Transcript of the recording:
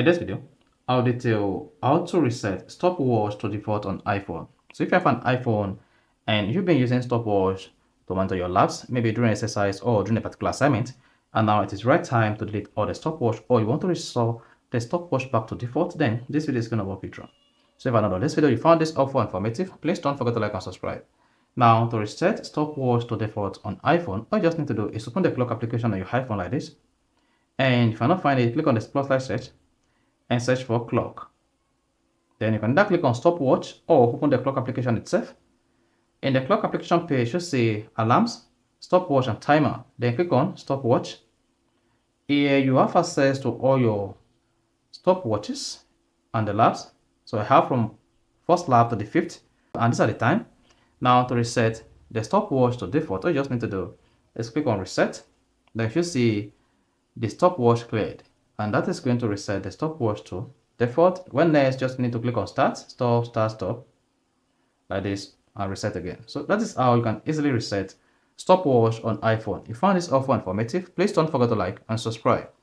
In this video, I'll detail how to reset stopwatch to default on iPhone. So if you have an iPhone and you've been using stopwatch to monitor your labs, maybe during exercise or during a particular assignment, and now it is right time to delete all the stopwatch, or you want to restore the stopwatch back to default, then this video is going to walk you through. So if you found this video, you found this helpful and informative, please don't forget to like and subscribe. Now, to reset stopwatch to default on iPhone, all you just need to do is open the clock application on your iPhone like this. And if you not find it, click on the spotlight search and search for clock. Then you can either click on stopwatch or open the clock application itself. In the clock application page, you should see alarms, stopwatch, and timer. Then click on stopwatch. Here you have access to all your stopwatches and the labs. So I have from first lab to the fifth, and these are the time. Now to reset the stopwatch to default, all you just need to do is click on reset. Then you should see the stopwatch cleared, and that is going to reset the stopwatch to default. When next, just need to click on start, stop like this and reset again. So that is how you can easily reset stopwatch on iPhone. If you found this helpful and informative, please don't forget to like and subscribe.